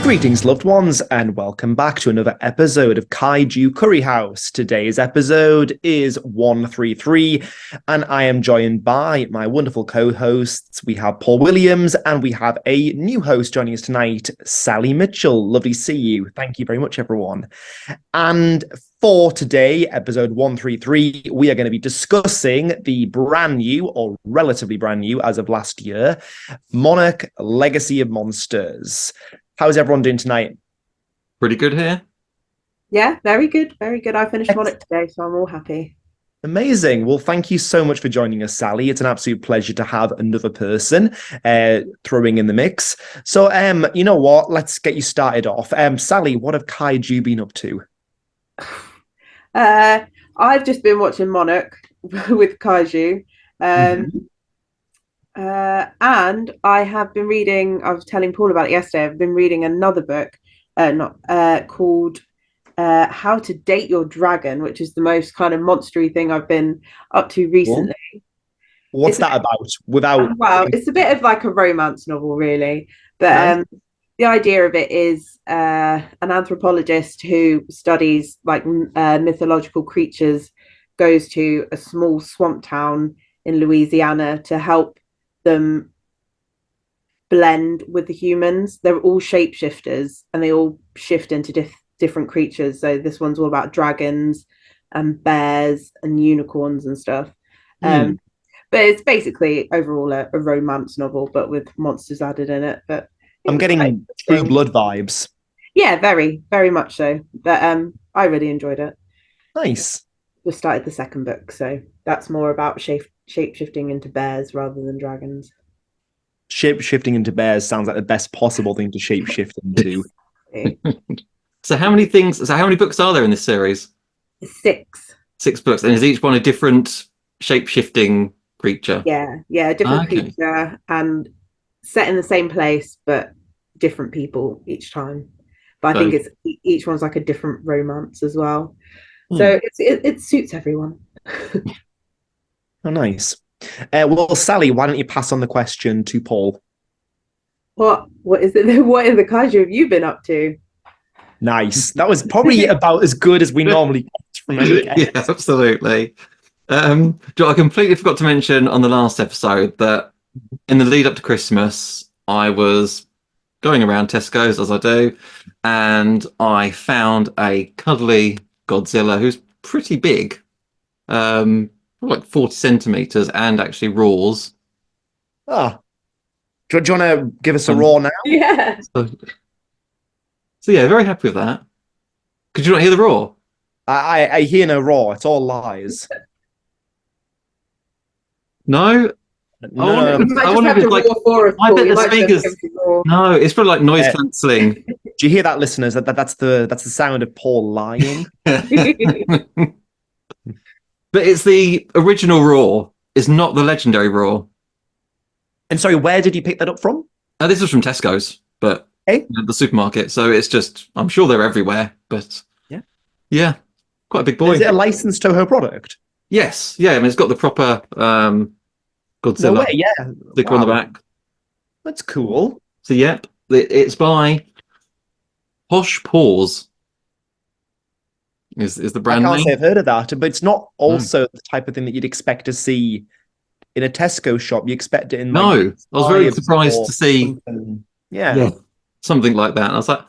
Greetings, loved ones, and welcome back to another episode of Kaiju Curry House. Today's episode is 133, and I am joined by my wonderful co-hosts. We have Paul Williams, and we have a new host joining us tonight, Sally Mitchell. Lovely to see you. Thank you very much, everyone. And for today, episode 133, we are going to be discussing the brand new, or relatively brand new as of last year, Monarch Legacy of Monsters. How's everyone doing tonight? Pretty good here. Yeah, very good. Very good. I finished Monarch today, so I'm all happy. Amazing. Well, thank you so much for joining us, Sally. It's an absolute pleasure to have another person throwing in the mix. So, you know what? Let's get you started off. Sally, what have Kaiju been up to? I've just been watching Monarch with Kaiju. And I have been reading, I was telling Paul about it yesterday, I've been reading another book called How to Date Your Dragon, which is the most kind of monstery thing I've been up to recently. What's that about? Well, it's a bit of like a romance novel, really. But the idea of it is an anthropologist who studies like mythological creatures goes to a small swamp town in Louisiana to help them blend with the humans. They're all shapeshifters and they all shift into different creatures. So this one's all about dragons and bears and unicorns and stuff. But it's basically overall a romance novel, but with monsters added in it. But I'm getting True Blood vibes. Yeah, very, very much so. But I really enjoyed it. Nice. We started the second book, so that's more about shape-shifting into bears rather than dragons. Shape-shifting into bears sounds like the best possible thing to shape-shift into. So how many books are there in this series? 6. 6 books. And is each one a different shape-shifting creature? Yeah, a different creature and set in the same place, but different people each time. But I think it's each one's like a different romance as well. So it suits everyone. Oh, nice. Well, Sally, why don't you pass on the question to Paul? What is it? What in the Kaiju have you been up to? Nice. That was probably about as good as we normally get from any guest. Yeah, absolutely. I completely forgot to mention on the last episode that in the lead up to Christmas, I was going around Tesco's as I do, and I found a cuddly Godzilla who's pretty big. Like 40 centimeters and actually roars. Do you want to give us a roar now? Yeah. So yeah, very happy with that. Could you not hear the roar? I hear no roar. It's all lies. No? No. I wonder if like I bet the speakers. No, it's probably like noise cancelling. Do you hear that, listeners? That's the sound of Paul lying. But it's the original roar. It's not the legendary roar. And sorry, where did you pick that up from? This was from Tesco's, but the supermarket. So it's just, I'm sure they're everywhere. But yeah, quite a big boy. Is it a licensed Toho product? Yes, yeah. I mean, it's got the proper Godzilla sticker on the back. That's cool. So yep, it's by Posh Paws. Is the brand name? I can't say I've heard of that, but it's not also the type of thing that you'd expect to see in a Tesco shop. You expect it in I was very surprised to see something like that. And I was like,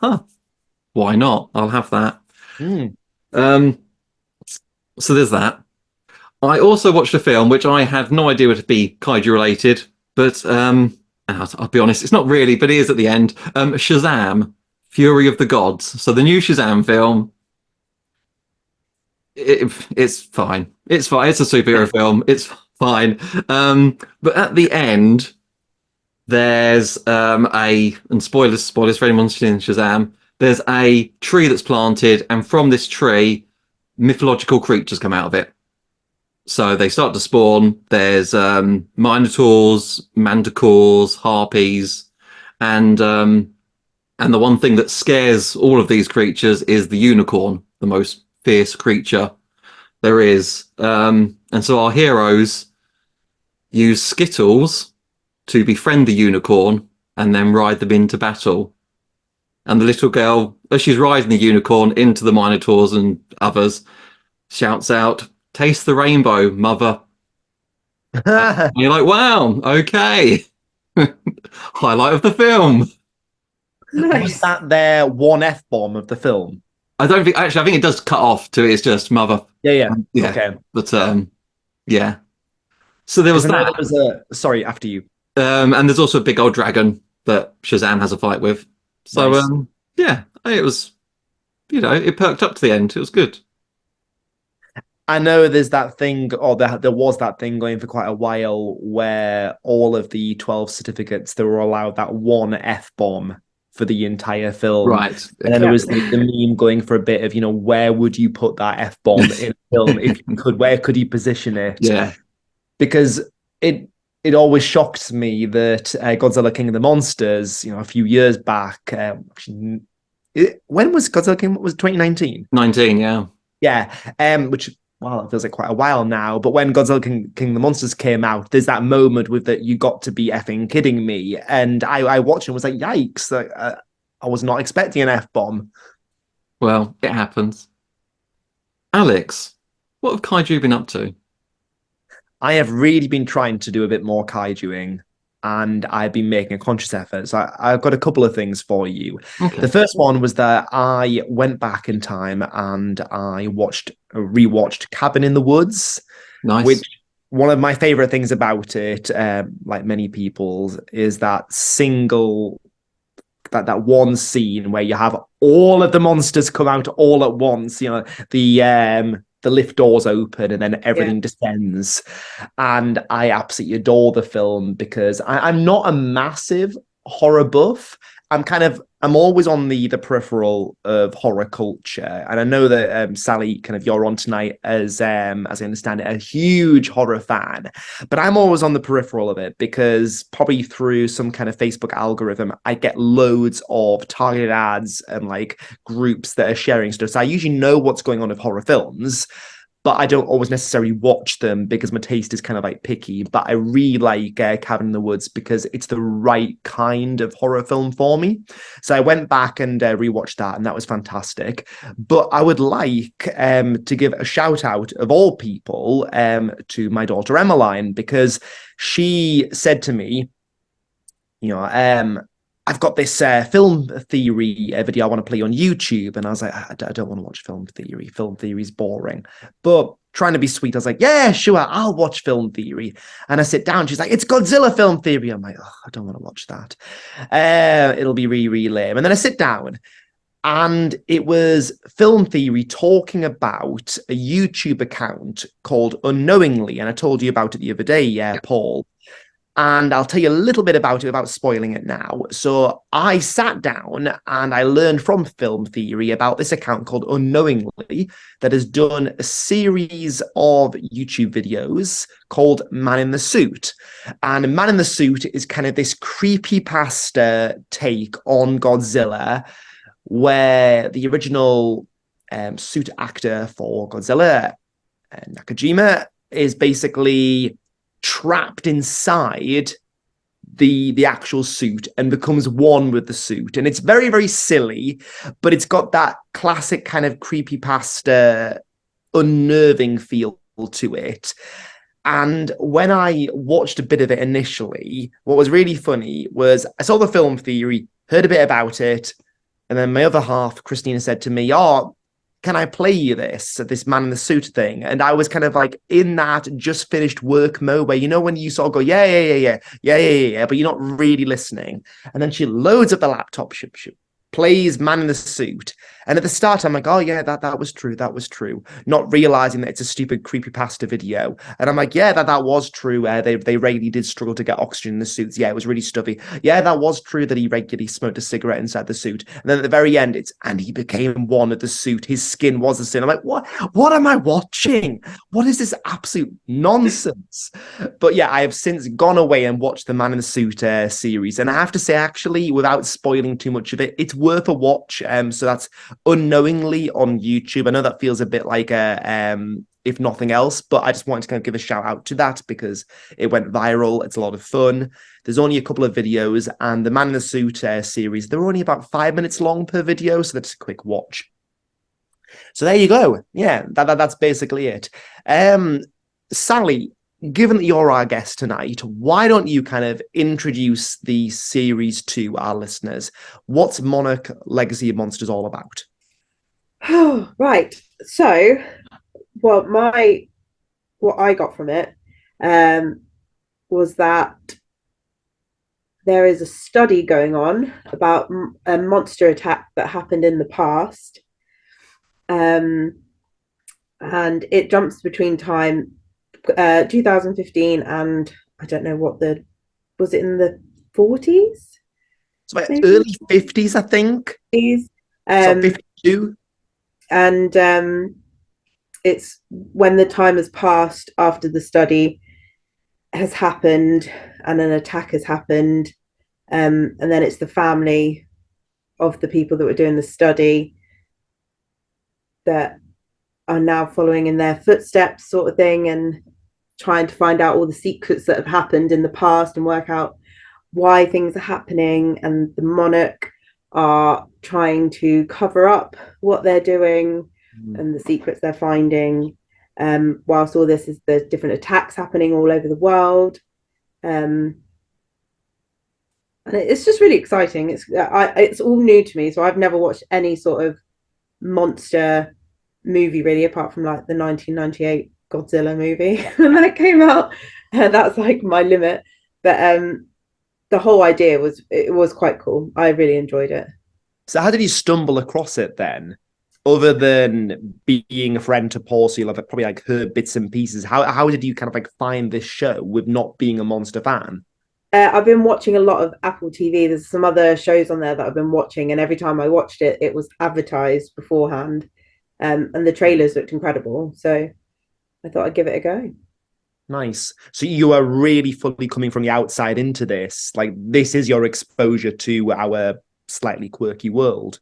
why not? I'll have that. So there's that. I also watched a film which I had no idea would be kaiju related, but I'll be honest, it's not really, but it is at the end. Shazam! Fury of the Gods. So the new Shazam film. It's fine. It's fine. It's a superhero film. It's fine. But at the end, there's and spoilers for anyone seen Shazam. There's a tree that's planted, and from this tree, mythological creatures come out of it. So they start to spawn. There's minotaurs, manticores, harpies, and the one thing that scares all of these creatures is the unicorn, the most fierce creature there is. And so our heroes use Skittles to befriend the unicorn and then ride them into battle. And the little girl, as she's riding the unicorn into the Minotaurs and others, shouts out, "Taste the rainbow, mother." And you're like, wow, okay. Highlight of the film. Was that their one F-bomb of the film? I don't think, actually, I think it does cut off to it's just mother. Yeah. Yeah. Okay. But yeah. So there was Isn't that. There was a sorry, after you. And there's also a big old dragon that Shazam has a fight with. So Nice. yeah, it was, it perked up to the end. It was good. I know there's that thing, or there was that thing going for quite a while where all of the 12 certificates, they were allowed that one F-bomb for the entire film. Right. And then there was the meme going for a bit of, where would you put that F-bomb in a film if you could? Where could you position it? Yeah. Because it always shocked me that Godzilla King of the Monsters, a few years back, when was Godzilla King? Was 2019? 19, yeah. Yeah, which, well, it feels like quite a while now. But when Godzilla King of the Monsters came out, there's that moment with that you got to be effing kidding me. And I watched it and was like, yikes, I was not expecting an F-bomb. Well, it happens. Alex, what have Kaiju been up to? I have really been trying to do a bit more kaijuing, and I've been making a conscious effort. So I've got a couple of things for you. Okay. The first one was that I went back in time and I rewatched Cabin in the Woods. Nice. Which one of my favorite things about it, like many people's, is that one scene where you have all of the monsters come out all at once. The lift doors open and then everything descends. And I absolutely adore the film because I'm not a massive horror buff. I'm always on the peripheral of horror culture. And I know that Sally, you're on tonight as I understand it, a huge horror fan. But I'm always on the peripheral of it because probably through some kind of Facebook algorithm, I get loads of targeted ads and groups that are sharing stuff. So I usually know what's going on with horror films, but I don't always necessarily watch them because my taste is picky. But I really like Cabin in the Woods because it's the right kind of horror film for me. So I went back and rewatched that, and that was fantastic. But I would like to give a shout out of all people to my daughter Emmeline, because she said to me, I've got this film theory video I want to play on YouTube. And I was like, I don't want to watch film theory. Film theory is boring. But trying to be sweet, I was like, yeah, sure, I'll watch film theory. And I sit down. She's like, it's Godzilla film theory. I'm like, oh, I don't want to watch that. It'll be really, really lame. And then I sit down. And it was film theory talking about a YouTube account called Unknowingly. And I told you about it the other day, Paul. And I'll tell you a little bit about it without spoiling it now. So I sat down and I learned from film theory about this account called Unknowingly that has done a series of YouTube videos called Man in the Suit. And Man in the Suit is this creepypasta take on Godzilla, where the original suit actor for Godzilla, Nakajima, is basically trapped inside the actual suit and becomes one with the suit. And it's very, very silly, but it's got that classic creepypasta unnerving feel to it. And when I watched a bit of it initially, what was really funny was I saw the film theory, heard a bit about it, and then my other half, Christina, said to me, oh, can I play you this Man in the Suit thing? And I was in that just finished work mode where, when you sort of go, yeah, but you're not really listening. And then she loads up the laptop, she plays Man in the Suit. And at the start, I'm like, oh yeah, that was true. Not realizing that it's a stupid creepypasta video. And I'm like, yeah, that was true. They really did struggle to get oxygen in the suits. Yeah, it was really stuffy. Yeah, that was true that he regularly smoked a cigarette inside the suit. And then at the very end, and he became one of the suit. His skin was the skin. I'm like, what am I watching? What is this absolute nonsense? But yeah, I have since gone away and watched the Man in the Suit series. And I have to say, actually, without spoiling too much of it, it's worth a watch. So that's unknowingly on YouTube. I know that feels a bit like a if nothing else, but I just wanted to kind of give a shout out to that because it went viral. It's a lot of fun. There's only a couple of videos, and the Man in the Suit series, they're only about 5 minutes long per video, so that's a quick watch. So there you go. Yeah, that's basically it. Sally, given that you're our guest tonight, why don't you kind of introduce the series to our listeners? What's Monarch Legacy of Monsters all about? Oh, right. So, what I got from it was that there is a study going on about a monster attack that happened in the past. And it jumps between time 2015 and I don't know was it in the 40s? It's like early 50s, I think. So 52. And it's when the time has passed after the study has happened and an attack has happened, and then it's the family of the people that were doing the study that are now following in their footsteps, sort of thing, and trying to find out all the secrets that have happened in the past and work out why things are happening. And the Monarch are trying to cover up what they're doing and the secrets they're finding, whilst all this is the different attacks happening all over the world. And it's just really exciting. It's all new to me, so I've never watched any sort of monster movie really, apart from like the 1998 Godzilla movie when that came out. That's like my limit. But the whole idea was quite cool. I really enjoyed it. So how did you stumble across it then? Other than being a friend to Paul, so you'll have probably like heard bits and pieces. How did you kind of like find this show with not being a monster fan? I've been watching a lot of Apple TV. There's some other shows on there that I've been watching, and every time I watched it, it was advertised beforehand, and the trailers looked incredible. So I thought I'd give it a go. Nice. So you are really fully coming from the outside into this. Like this is your exposure to our slightly quirky world.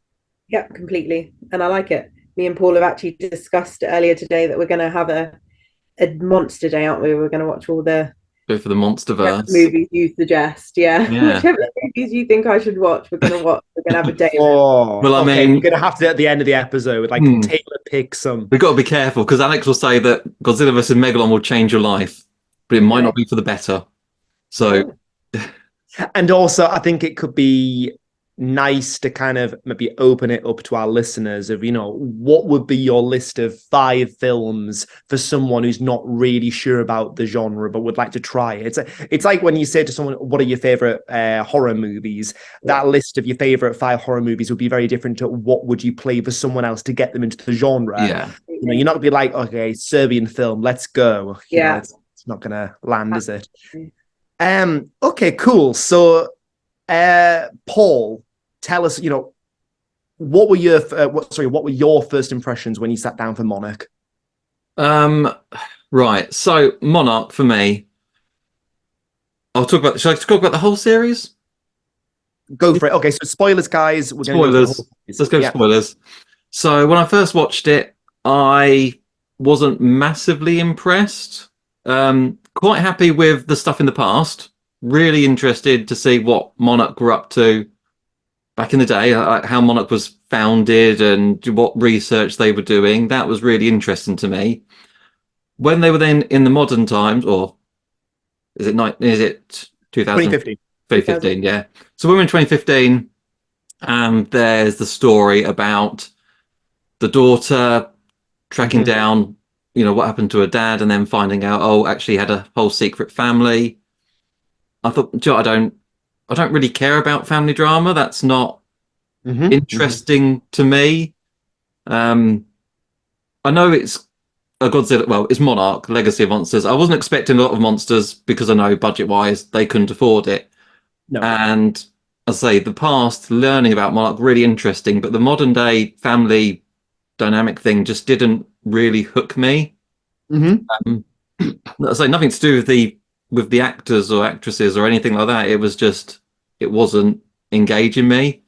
Yeah, completely. And I like it. Me and Paul have actually discussed earlier today that we're going to have a monster day, aren't we? We're going to watch all the Go for the Monsterverse movies you suggest. Yeah. Whichever movies you think I should watch, we're going to watch. We're going to have a day. Well, I mean, you're going to have to at the end of the episode, like Taylor pick some. We've got to be careful because Alex will say that Godzilla vs. Megalon will change your life, but it might not be for the better. So, and also, I think it could be nice to kind of maybe open it up to our listeners of, what would be your list of 5 films for someone who's not really sure about the genre but would like to try it. It's like when you say to someone, what are your favorite horror movies? That list of your favorite 5 horror movies would be very different to what would you play for someone else to get them into the genre. You're not gonna be like, okay, Serbian film, let's go. It's not gonna land, is it? Okay, cool. So Paul, tell us, what were your first impressions when you sat down for Monarch? Right. So Monarch for me, should I talk about the whole series? Go for it. Okay, so spoilers, guys. Spoilers. Let's go spoilers. So when I first watched it, I wasn't massively impressed. Quite happy with the stuff in the past. Really interested to see what Monarch were up to back in the day, how Monarch was founded and what research they were doing. That was really interesting to me. When they were then in the modern times, or is it 2015? 2015, yeah. So when we're in 2015, there's the story about the daughter tracking down, what happened to her dad, and then finding out, actually he had a whole secret family. I thought, I don't really care about family drama. That's not interesting to me. I know it's a Godzilla. Well, it's Monarch, Legacy of Monsters. I wasn't expecting a lot of monsters because I know budget-wise they couldn't afford it. No. And as I say, the past learning about Monarch really interesting, but the modern day family dynamic thing just didn't really hook me. I say nothing to do with the actors or actresses or anything like that. It wasn't engaging me.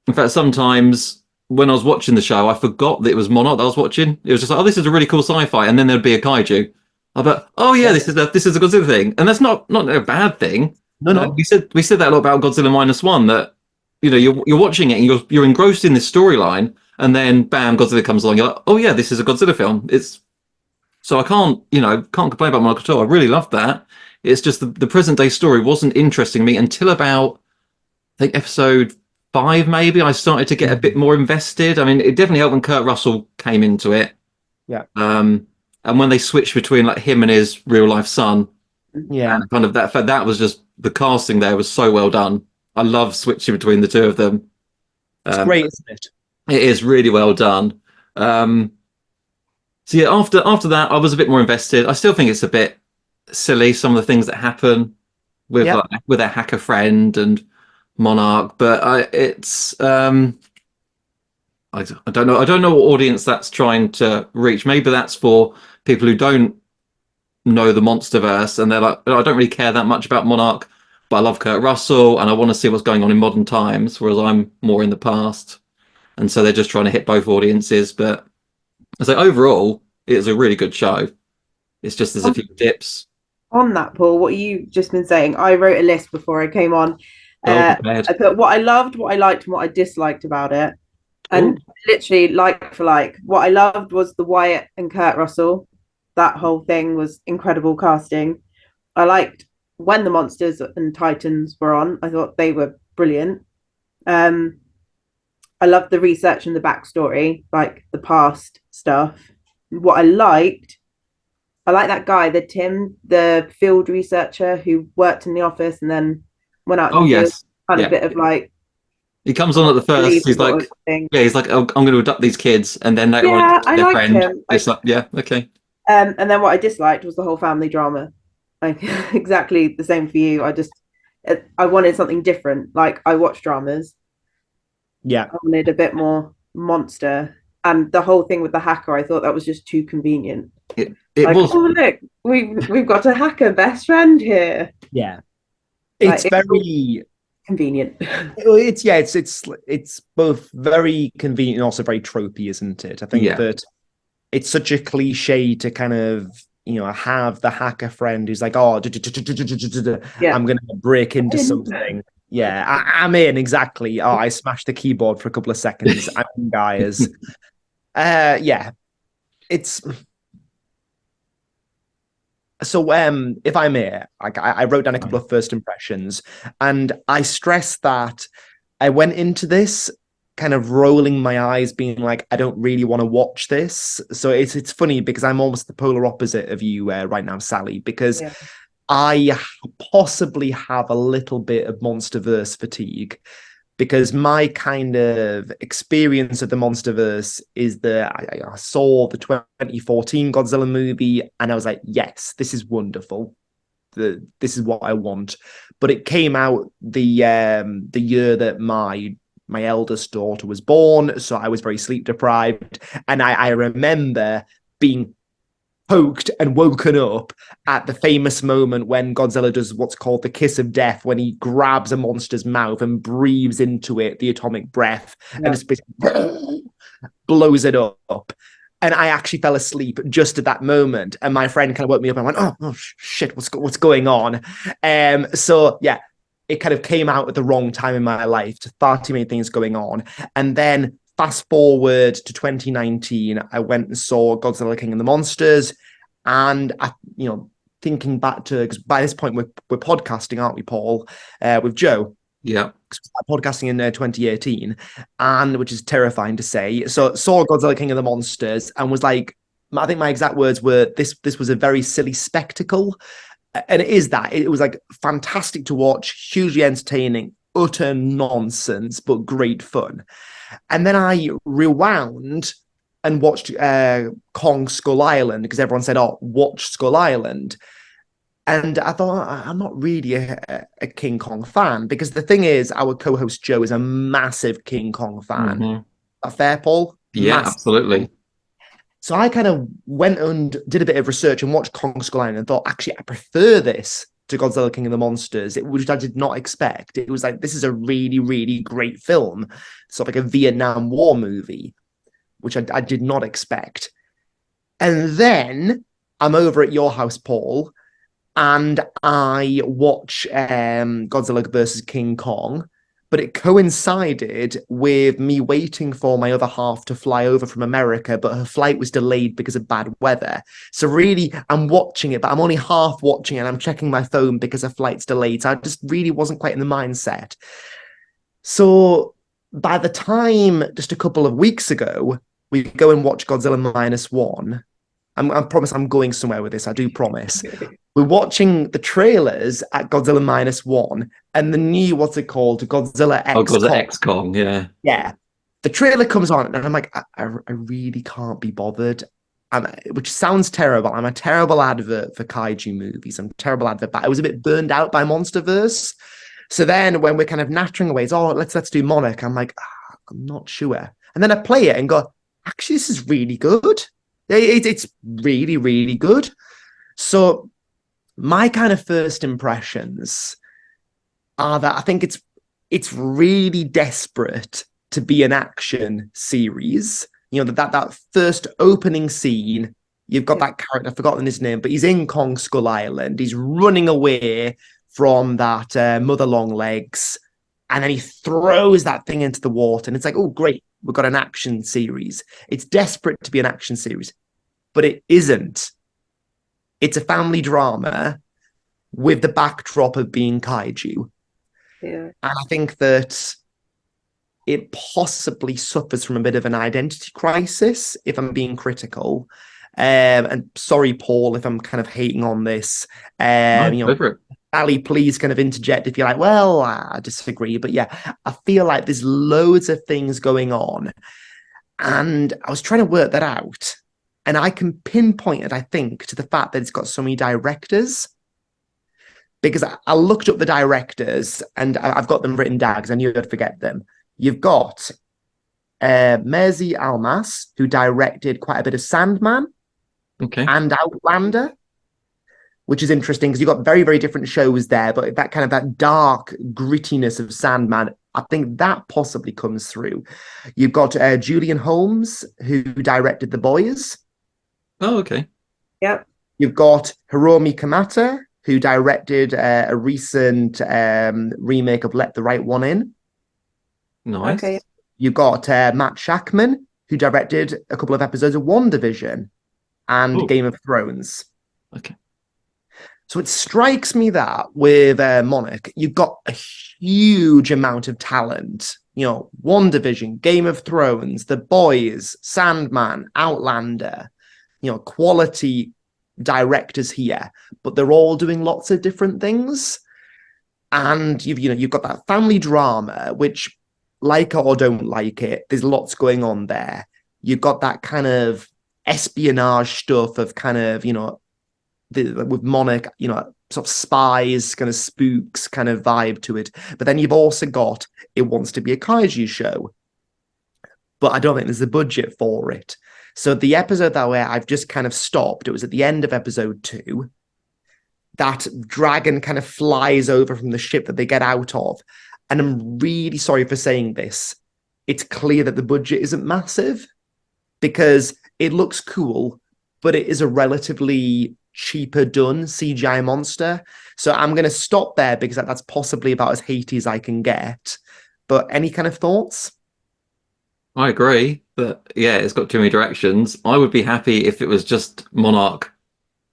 In fact, sometimes when I was watching the show, I forgot that it was Monarch that I was watching. It was just like, oh, this is a really cool sci-fi, and then there'd be a kaiju. I thought, oh yeah, this is a Godzilla thing, and that's not a bad thing. No. We said that a lot about Godzilla -1, that you're watching it and you're engrossed in this storyline, and then bam, Godzilla comes along. You're like, oh yeah, this is a Godzilla film. So I can't complain about Monarch at all. I really loved that. It's just the present day story wasn't interesting me until about, I think, episode 5, maybe. I started to get a bit more invested. I mean, it definitely helped when Kurt Russell came into it. Yeah. And when they switched between like him and his real life son, Yeah. and kind of that was just, the casting there was so well done. I love switching between the two of them. It's great, isn't it? It is really well done. So yeah, after that, I was a bit more invested. I still think it's a bit silly, some of the things that happen with with a hacker friend and Monarch, but I don't know. I don't know what audience that's trying to reach. Maybe that's for people who don't know the MonsterVerse and they're like, I don't really care that much about Monarch, but I love Kurt Russell and I want to see what's going on in modern times, whereas I'm more in the past, and so they're just trying to hit both audiences. But I say overall, it's a really good show. It's just there's a few dips. On that, Paul, what you've just been saying, I wrote a list before I came on. I put what I loved, what I liked, and what I disliked about it. And literally, like for like, what I loved was the Wyatt and Kurt Russell. That whole thing was incredible casting. I liked when the Monsters and Titans were on. I thought they were brilliant. I loved the research and the backstory, like the past stuff. What I like that guy, the Tim, the field researcher who worked in the office and then went out. Oh yes, had a bit of like. He comes on at the first. He's like, he's like, oh, I'm going to adopt these kids, and then later on, their friend. Him. It's like, yeah, okay. And then what I disliked was the whole family drama. Like exactly the same for you. I wanted something different. Like I watch dramas. Yeah, I wanted a bit more monster. And the whole thing with the hacker, I thought that was just too convenient. It was. Oh look, we've got a hacker best friend here. Yeah, it's very convenient. It's both very convenient and also very tropey, isn't it? I think that it's such a cliche to kind of have the hacker friend who's like, oh, I'm gonna break into something. Yeah, I'm in, exactly. Oh, I smashed the keyboard for a couple of seconds. I'm in, guys. It's so if I may, I wrote down a couple of first impressions, and I stress that I went into this kind of rolling my eyes, being like, I don't really want to watch this. So it's funny because I'm almost the polar opposite of you right now, Sally, because I possibly have a little bit of MonsterVerse fatigue, because my kind of experience of the MonsterVerse is that I saw the 2014 Godzilla movie and I was like, yes, this is wonderful. This is what I want. But it came out the year that my eldest daughter was born, so I was very sleep deprived. And I remember being poked and woken up at the famous moment when Godzilla does what's called the kiss of death, when he grabs a monster's mouth and breathes into it the atomic breath and just blows it up. And I actually fell asleep just at that moment. And my friend kind of woke me up and I went, oh shit, what's going on? So yeah, it kind of came out at the wrong time in my life. Far too many things going on. And then fast forward to 2019, I went and saw Godzilla King of the Monsters. And, thinking back to, because by this point we're podcasting, aren't we, Paul, with Joe? Yeah. Podcasting in 2018, and which is terrifying to say. So saw Godzilla King of the Monsters and was like, I think my exact words were, this was a very silly spectacle. And it is that. It was like fantastic to watch, hugely entertaining, utter nonsense, but great fun. And then I rewound and watched Kong Skull Island, because everyone said, oh, watch Skull Island. And I thought, I'm not really a King Kong fan, because the thing is, our co-host Joe is a massive King Kong fan. Mm-hmm. A fair, Paul? Yeah, massive. Absolutely. So I kind of went and did a bit of research and watched Kong Skull Island and thought, actually, I prefer this to Godzilla King of the Monsters, which I did not expect. It was like, this is a really, really great film. Sort of like a Vietnam War movie, which I did not expect. And then I'm over at your house, Paul, and I watch Godzilla versus King Kong, but it coincided with me waiting for my other half to fly over from America, but her flight was delayed because of bad weather. So really, I'm watching it, but I'm only half watching it, and I'm checking my phone because her flight's delayed. So I just really wasn't quite in the mindset. So by the time, just a couple of weeks ago, we go and watch Godzilla Minus One. I promise I'm going somewhere with this. I do promise. We're watching the trailers at Godzilla Minus One and the new, what's it called? Godzilla X. Oh, Godzilla X Kong, yeah. Yeah. The trailer comes on and I'm like, I really can't be bothered. Which sounds terrible. I'm a terrible advert for kaiju movies. I'm a terrible advert, but I was a bit burned out by MonsterVerse. So then when we're kind of nattering away, it's, let's do Monarch. I'm like, I'm not sure. And then I play it and go, actually, this is really good. It's really, really good. So my kind of first impressions are that I think it's really desperate to be an action series. You know, that first opening scene, you've got that character, I've forgotten his name, but he's in Kong Skull Island. He's running away from that Mother Longlegs, and then he throws that thing into the water, and it's like, oh, great, we've got an action series. It's desperate to be an action series, but it isn't. It's a family drama with the backdrop of being kaiju. Yeah. And I think that it possibly suffers from a bit of an identity crisis, if I'm being critical. And sorry, Paul, if I'm kind of hating on this. Ali, please kind of interject if you're like, well, I disagree. But yeah, I feel like there's loads of things going on. And I was trying to work that out. And I can pinpoint it, I think, to the fact that it's got so many directors. Because I looked up the directors and I've got them written down because I knew I'd forget them. You've got Mezi Almas, who directed quite a bit of Sandman and Outlander, which is interesting because you've got very, very different shows there, but that kind of that dark grittiness of Sandman, I think that possibly comes through. You've got Julian Holmes, who directed The Boys. Oh, okay. Yep. You've got Hiromi Kamata, who directed a recent remake of Let the Right One In. Nice. Okay. You've got Matt Shackman, who directed a couple of episodes of WandaVision and Game of Thrones. Okay. So it strikes me that with Monarch, you've got a huge amount of talent. You know, WandaVision, Game of Thrones, The Boys, Sandman, Outlander, you know, quality directors here, but they're all doing lots of different things. And you've got that family drama, which, like it or don't like it, there's lots going on there. You've got that kind of espionage stuff of kind of, with Monarch, sort of spies, kind of spooks kind of vibe to it. But then you've also got, it wants to be a kaiju show, but I don't think there's the budget for it. So the episode that way I've just kind of stopped, it was at the end of episode 2, that dragon kind of flies over from the ship that they get out of. And I'm really sorry for saying this. It's clear that the budget isn't massive because it looks cool, but it is a relatively cheaper done CGI monster. So I'm going to stop there because that's possibly about as hatey as I can get. But any kind of thoughts? I agree, but yeah, it's got too many directions. I would be happy if it was just Monarch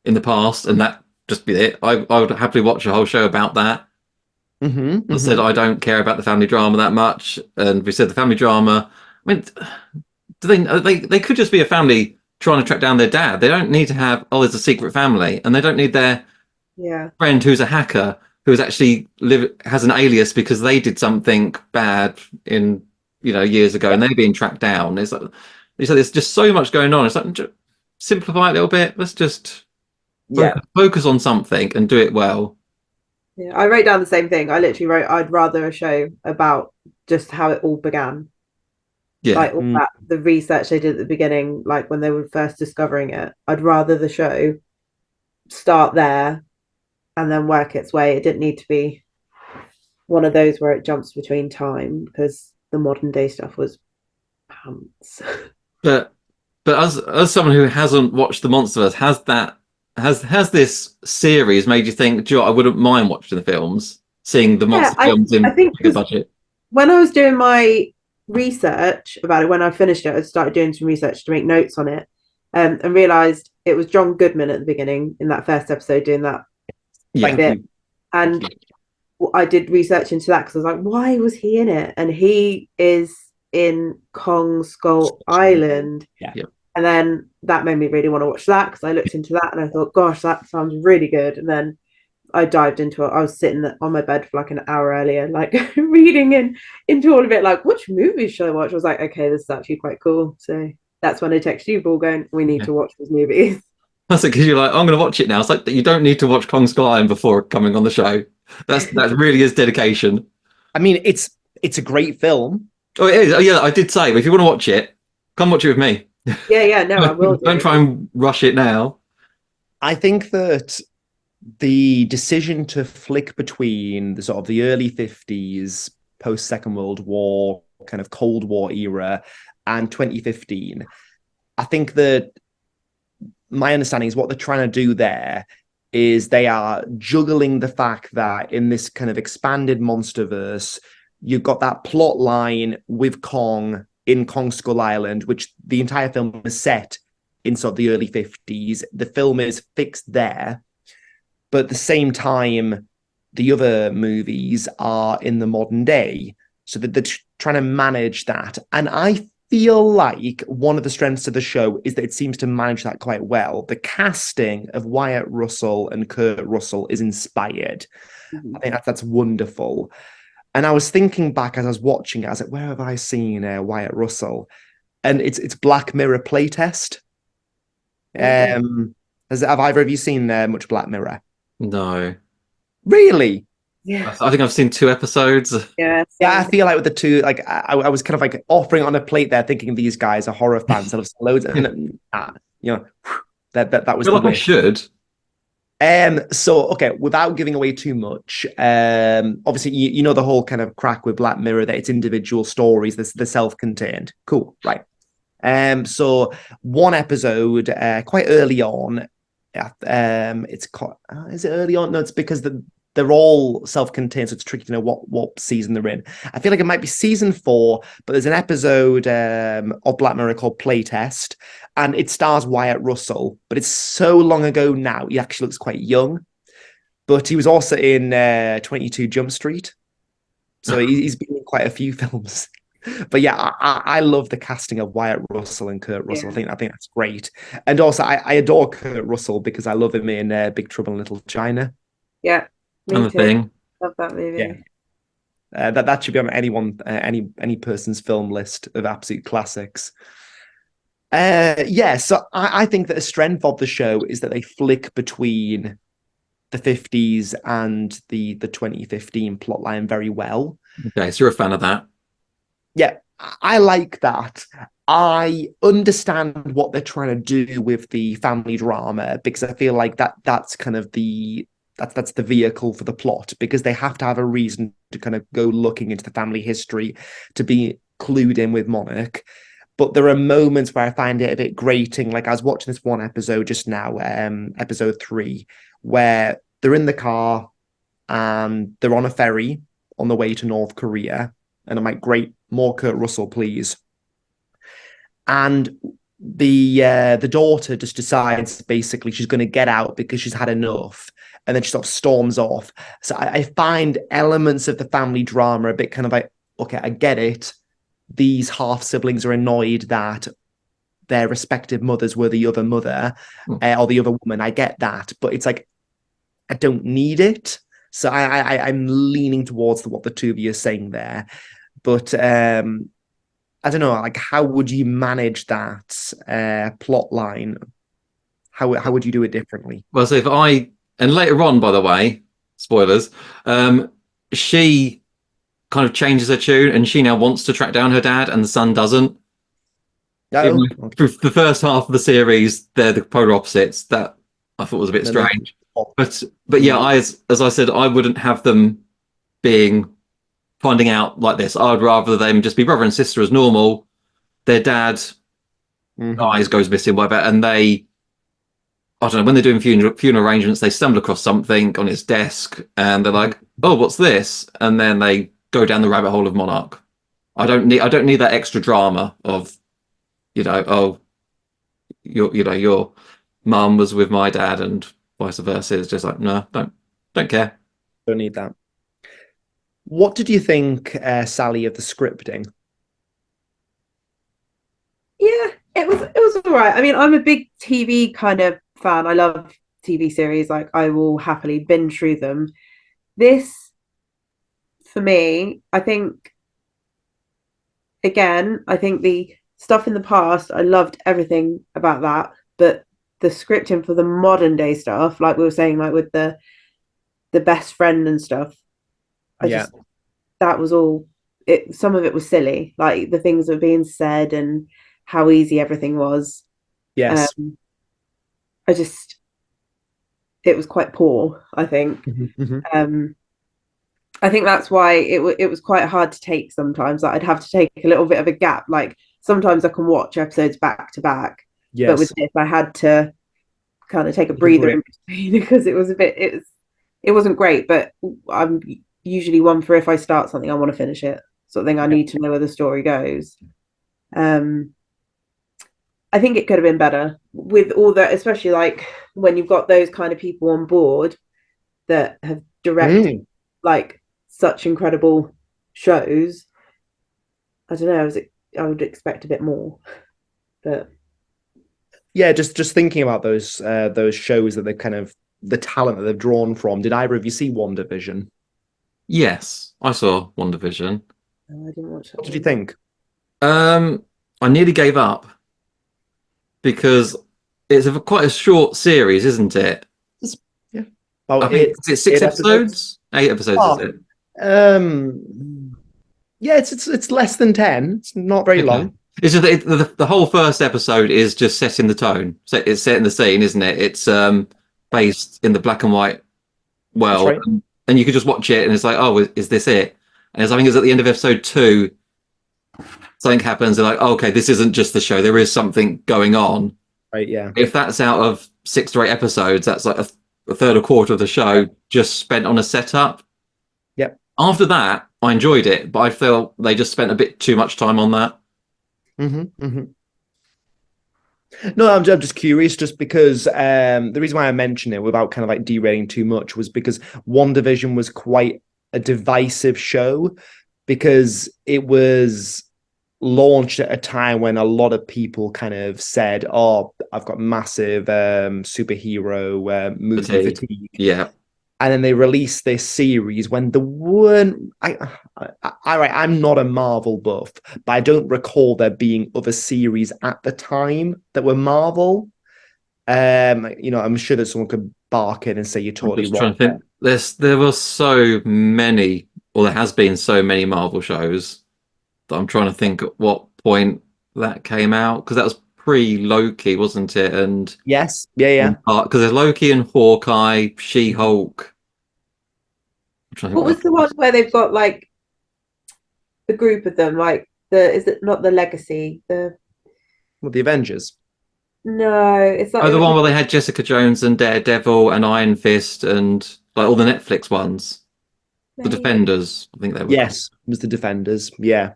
in the past and that just be it. I would happily watch a whole show about that. I said I don't care about the family drama that much, and we said the family drama. I mean, they could just be a family trying to track down their dad. They don't need to have there's a secret family, and they don't need their friend who's a hacker who's actually has an alias because they did something bad in years ago, and they're being tracked down. It's like there's just so much going on. It's like just simplify it a little bit. Let's just focus on something and do it well. Yeah, I wrote down the same thing. I literally wrote, I'd rather a show about just how it all began. Yeah. Like all that, the research they did at the beginning, like when they were first discovering it. I'd rather the show start there and then work its way. It didn't need to be one of those where it jumps between time, because the modern day stuff was pants. But as someone who hasn't watched the MonsterVerse, has this series made you think, "Do you know what, I wouldn't mind watching the films, seeing the monster films I in think bigger budget." when I was doing my research about it, when I finished it, I started doing some research to make notes on it, and realized it was John Goodman at the beginning in that first episode doing that Yeah. bit. And I did research into that because I was like, why was he in it? And he is in Kong Skull Island. Yeah. And then that made me really want to watch that, because I looked into that and I thought, gosh, that sounds really good. And then I dived into it. I was sitting on my bed for like an hour earlier, like reading into all of it, like, which movies should I watch? I was like, okay, this is actually quite cool. So that's when I texted you, Paul, going, we need to watch these movies. That's it, because you're like, I'm going to watch it now. It's like, you don't need to watch Kong Skull Island before coming on the show. That really is dedication. I mean, it's a great film. Oh, it is. Oh, yeah, I did say, but if you want to watch it, come watch it with me. Yeah, no, I will do. Don't try and rush it now. I think that the decision to flick between the sort of the early 50s, post Second World War, kind of Cold War era, and 2015, I think that my understanding is what they're trying to do there is they are juggling the fact that in this kind of expanded monsterverse, you've got that plot line with Kong in Kong Skull Island, which the entire film is set in sort of the early 50s. The film is fixed there. But at the same time, the other movies are in the modern day. So that they're trying to manage that. And I feel like one of the strengths of the show is that it seems to manage that quite well. The casting of Wyatt Russell and Kurt Russell is inspired. I think that's wonderful. And I was thinking back as I was watching it, I was like, where have I seen Wyatt Russell? And it's Black Mirror playtest. Have either of you seen much Black Mirror? No. Really? Yeah. I think I've seen 2 episodes. Yeah. I feel like with the two, like I was kind of like offering on a plate there, thinking these guys are horror fans. That have loads, and that was I feel the like I wish. should. So okay, without giving away too much, obviously you know the whole kind of crack with Black Mirror that it's individual stories, they're self-contained. Cool, right? So one episode, quite early on, it's called, is it early on? No, it's because they're all self-contained, so it's tricky to know what season they're in. I feel like it might be season 4, but there's an episode of Black Mirror called Playtest, and it stars Wyatt Russell, but it's so long ago now, he actually looks quite young. But he was also in 22 Jump Street, so he's been in quite a few films. But yeah, I love the casting of Wyatt Russell and Kurt Russell. Yeah. I think that's great. And also, I adore Kurt Russell because I love him in Big Trouble in Little China. Yeah. And the thing. Love that movie. Yeah. That should be on any person's film list of absolute classics. So I think that a strength of the show is that they flick between the 50s and the 2015 plotline very well. Okay, so you're a fan of that. Yeah, I like that. I understand what they're trying to do with the family drama, because I feel like that's kind of that's the vehicle for the plot, because they have to have a reason to kind of go looking into the family history to be clued in with Monarch. But there are moments where I find it a bit grating. Like I was watching this one episode just now, episode 3, where they're in the car and they're on a ferry on the way to North Korea. And I'm like, great, more Kurt Russell, please. And the daughter just decides basically she's going to get out because she's had enough. And then she sort of storms off. So I find elements of the family drama a bit kind of like, okay, I get it. These half siblings are annoyed that their respective mothers were the other mother or the other woman. I get that, but it's like, I don't need it. So I'm leaning towards what the two of you are saying there. But I don't know, like, how would you manage that plot line? How would you do it differently? Well, so and later on, by the way, spoilers, she kind of changes her tune and she now wants to track down her dad and the son doesn't. Oh, For the first half of the series, they're the polar opposites. That I thought was a bit strange. but yeah, as I said, I wouldn't have them finding out like this. I'd rather them just be brother and sister as normal. Their dad dies, goes missing, whatever, and I don't know, when they're doing funeral arrangements, they stumble across something on his desk and they're like, "Oh, what's this?" And then they go down the rabbit hole of Monarch. I don't need that extra drama of, oh, your mum was with my dad and vice versa. It's just like, no, don't care. Don't need that. What did you think, Sally, of the scripting? Yeah, it was all right. I mean, I'm a big TV kind of fan. I love TV series. Like, I will happily binge through them. This, for me, I think, again, I think the stuff in the past, I loved everything about that. But the scripting for the modern day stuff, like we were saying, like with the best friend and stuff, that was all it. Some of it was silly, like the things that were being said and how easy everything was. Yes. It was quite poor, I think. I think that's why it was quite hard to take sometimes. Like, I'd have to take a little bit of a gap. Like, sometimes I can watch episodes back to back, but with this I had to kind of take a breather in between because it was it wasn't great. But I'm usually one for, if I start something, I want to finish it, sort of thing. I need to know where the story goes. I think it could have been better with all that, especially like when you've got those kind of people on board that have directed like such incredible shows. I don't know. I would expect a bit more, but yeah, just thinking about those shows that they've kind of, the talent that they've drawn from. Did either of you see WandaVision? Yes, I saw WandaVision. I didn't watch that. What did you think? I nearly gave up because it's quite a short series, isn't it? Yeah. I think it's 6 episodes? 8 episodes, is it? Yeah, it's less than 10. It's not very long. It's just the whole first episode is just setting the tone. So it's setting the scene, isn't it? It's based in the black and white world, right. and you could just watch it, and it's like, oh, is this it? And I think it's at the end of episode 2, something happens. They're like, oh, okay, this isn't just the show. There is something going on. Right. Yeah. If that's out of 6 to 8 episodes, that's like a third or quarter of the show just spent on a setup. Yep. After that, I enjoyed it, but I felt they just spent a bit too much time on that. No, I'm just curious, just because the reason why I mentioned it without kind of like derailing too much was because WandaVision was quite a divisive show, because it was launched at a time when a lot of people kind of said, "Oh, I've got massive superhero movie fatigue." Yeah. And then they released this series when there weren't. I'm not a Marvel buff, but I don't recall there being other series at the time that were Marvel. I'm sure that someone could bark in and say you're totally wrong. There were so many, or there has been so many Marvel shows that I'm trying to think at what point that came out, because that was pre-Loki, wasn't it? And yes, yeah. Because there's Loki and Hawkeye, She-Hulk. What was the one where they've got like the group of them? Like is it not the Legacy? The Avengers. No, it's like the one where they had Jessica Jones and Daredevil and Iron Fist and like all the Netflix ones. Maybe. The Defenders, I think they were. Yes, it was the Defenders. Yeah.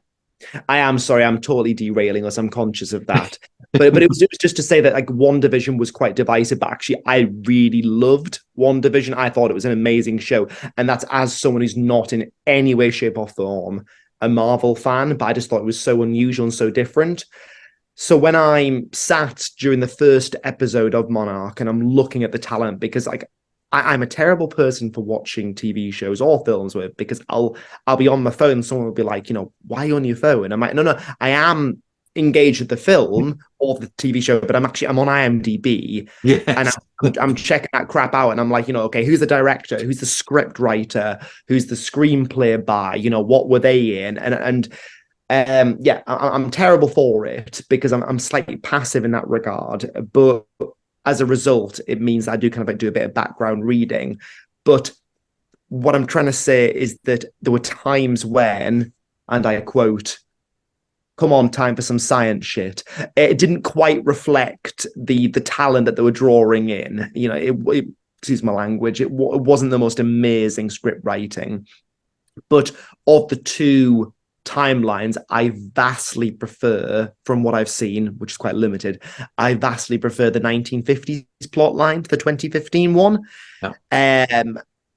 I am sorry, I'm totally derailing us. I'm conscious of that. but it was just to say that like WandaVision was quite divisive, but actually I really loved WandaVision. I thought it was an amazing show. And that's as someone who's not in any way, shape, or form a Marvel fan, but I just thought it was so unusual and so different. So when I'm sat during the first episode of Monarch and I'm looking at the talent, because like I'm a terrible person for watching TV shows or films with, because I'll be on my phone and someone will be like, why are you on your phone? I'm like, no, I am engaged with the film or the TV show, but I'm on IMDb. Yes. And I'm checking that crap out, and I'm like, okay, who's the director? Who's the script writer? Who's the screenplay by? What were they in? And I'm terrible for it because I'm slightly passive in that regard, but as a result, it means I do kind of like do a bit of background reading. But what I'm trying to say is that there were times when, and I quote, come on, time for some science shit. It didn't quite reflect the talent that they were drawing in. You know, it excuse my language, it wasn't the most amazing script writing. But of the two timelines, I vastly prefer, from what I've seen, which is quite limited, I vastly prefer the 1950s plot line to the 2015 one. Yeah.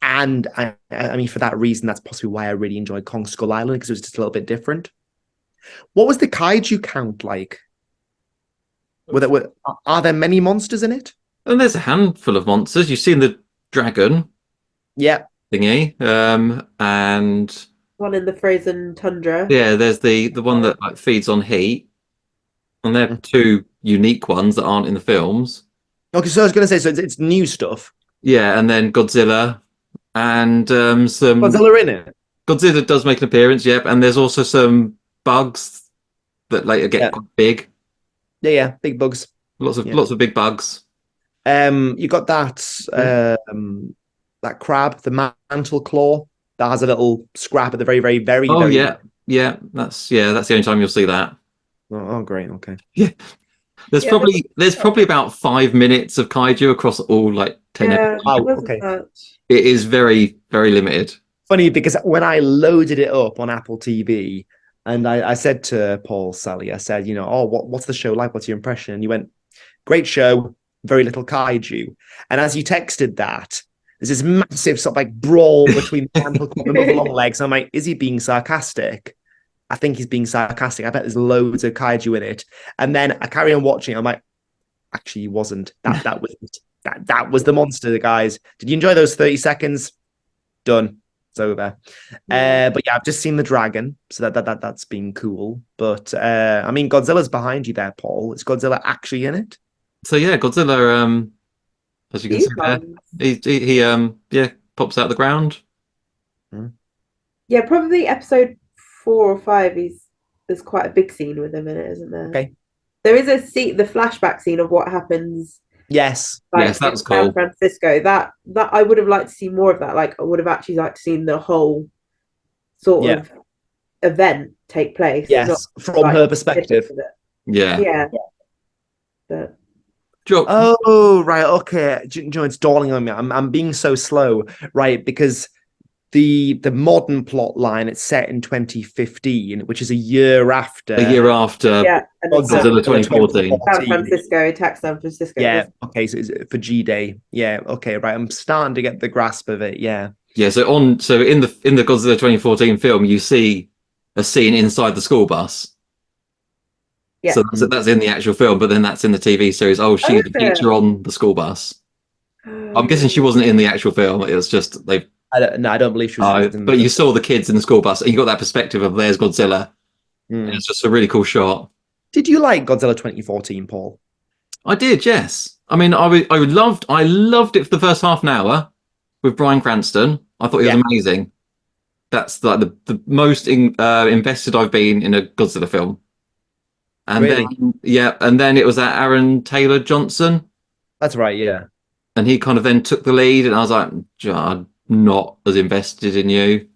And I mean, for that reason, that's possibly why I really enjoyed Kong Skull Island, because it was just a little bit different. What was the kaiju count like? Are there many monsters in it? And there's a handful of monsters. You've seen the dragon Yeah. thingy, and one in the frozen tundra. yeah, there's the one that like feeds on heat, and they're two unique ones that aren't in the films. Okay, so I was going to say, so it's new stuff. Yeah, and then Godzilla, and some Godzilla in it. Godzilla does make an appearance. Yep, and there's also some bugs that later get quite big. Yeah, big bugs. Lots of big bugs. You got that that crab, the mantle claw, that has a little scrap at the very, very, very. Oh very yeah. That's the only time you'll see that. Oh, great. Okay. Yeah. There's probably about 5 minutes of kaiju across all like 10 episodes. Wow, okay. It is very, very limited. Funny, because when I loaded it up on Apple TV, and I said to Paul, Sally, I said, you know, oh, what's the show like? What's your impression? And you went, great show, very little kaiju. And as you texted that, there's this massive sort of like brawl between the mantle and the long legs. I'm like, is he being sarcastic? I think he's being sarcastic. I bet there's loads of kaiju in it. And then I carry on watching. I'm like, actually, he wasn't. That was the monster, guys. Did you enjoy those 30 seconds? Done. It's over. But yeah, I've just seen the dragon, so that's been cool. But I mean, Godzilla's behind you there, Paul. Is Godzilla actually in it? So yeah, Godzilla, as you can see there, he pops out the ground. Yeah, probably episode 4 or 5. There's quite a big scene with him in it, isn't there? Okay. There is the flashback scene of what happens. Yes. Yes, that's cool. San Francisco. That I would have liked to see more of that. Like, I would have actually liked to see the whole sort of event take place. Yes, from her perspective. Yeah. But oh, right. Okay. Do you know, it's dawning on me. I'm being so slow, right? Because the modern plot line, it's set in 2015, which is a year after. Yeah. Godzilla 2014. San Francisco, attack San Francisco. Yeah. Okay. So it's for G-Day. Yeah. Okay. Right. I'm starting to get the grasp of it. Yeah. Yeah. So in the Godzilla 2014 film, you see a scene inside the school bus. Yeah. So that's in the actual film, but then that's in the TV series. Oh, she's a teacher on the school bus. I'm guessing she wasn't in the actual film. It was just I don't believe she was. But you saw the kids in the school bus, and you got that perspective of there's Godzilla. And it's just a really cool shot. Did you like Godzilla 2014, Paul? I did, yes. I mean, I loved it for the first half an hour with Bryan Cranston. I thought he was amazing. That's like the most invested I've been in a Godzilla film. And then it was that Aaron Taylor Johnson. That's right, yeah. And he kind of then took the lead, and I was like, I'm not as invested in you.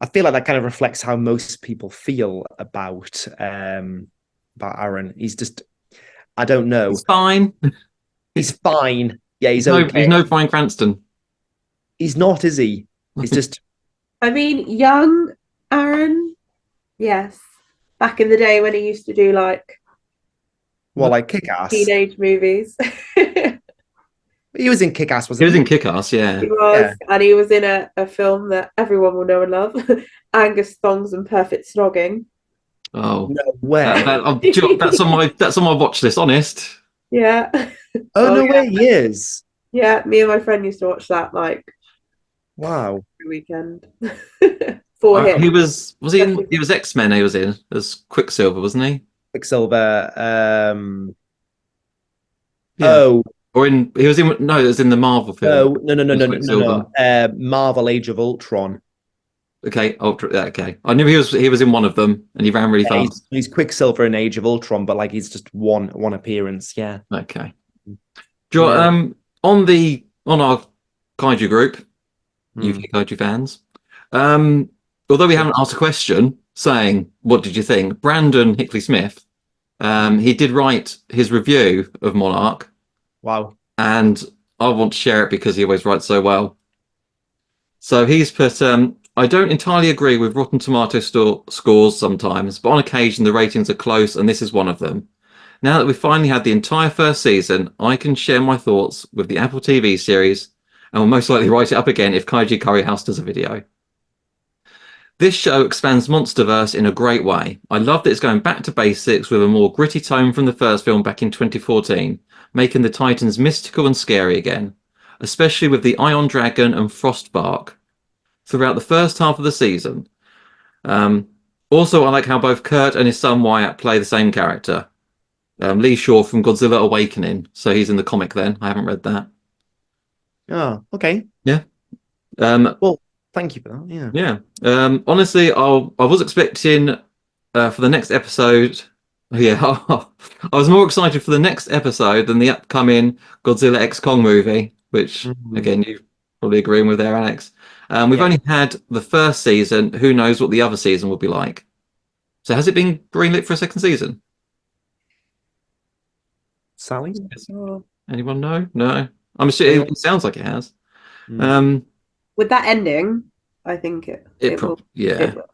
I feel like that kind of reflects how most people feel about Aaron. He's just, I don't know. He's fine. He's fine. Yeah, he's okay. He's no Bryan Cranston. He's not, is he? He's just. I mean, young Aaron, yes. Back in the day when he used to do like Kick-Ass? Teenage movies. He was in Kick-Ass, wasn't he? He was in Kick-Ass, yeah. He was, and he was in a film that everyone will know and love, Angus Thongs and Perfect Snogging. Oh no way! That's on my watch list. Honest. Yeah. Oh no way! He is. Yeah, me and my friend used to watch that Wow. every weekend. For him. He was X-Men. He was in as Quicksilver, wasn't he? Quicksilver. Oh. Or it was in the Marvel film. No. Marvel Age of Ultron. Okay, Ultra. Okay, I knew he was in one of them, and he ran really Yeah, fast. he's Quicksilver in Age of Ultron, but like he's just one appearance. Yeah. Okay. Yeah. On our Kaiju group, Mm. UK Kaiju fans, um, although we Yeah. haven't asked a question saying what did you think, Brandon Hickley Smith, he did write his review of Monarch, Wow. and I want to share it because he always writes so well. So he's put, I don't entirely agree with Rotten Tomato scores sometimes, but on occasion the ratings are close, and this is one of them. Now that we've finally had the entire first season, I can share my thoughts with the Apple TV series, and will most likely write it up again if Kaiju Curry House does a video. This show expands Monsterverse in a great way. I love that it's going back to basics with a more gritty tone from the first film back in 2014, making the Titans mystical and scary again, especially with the Ion Dragon and Frostbark throughout the first half of the season. Also, I like how both Kurt and his son Wyatt play the same character. Lee Shaw from Godzilla Awakening, so he's in the comic then. I haven't read that. Oh, okay. Yeah. Well, thank you for that. Yeah. Yeah. Honestly, I was expecting for the next episode. Yeah, I was more excited for the next episode than the upcoming Godzilla X Kong movie, which Mhm. again you probably agreeing with there, Alex. We've Yeah. only had the first season. Who knows what the other season will be like? So has it been greenlit for a second season? Sally? Sure. Anyone know? No. I'm sure Anyone? it sounds like it has. Mm. Um, With that ending, I think it it will. probably, yeah, It will.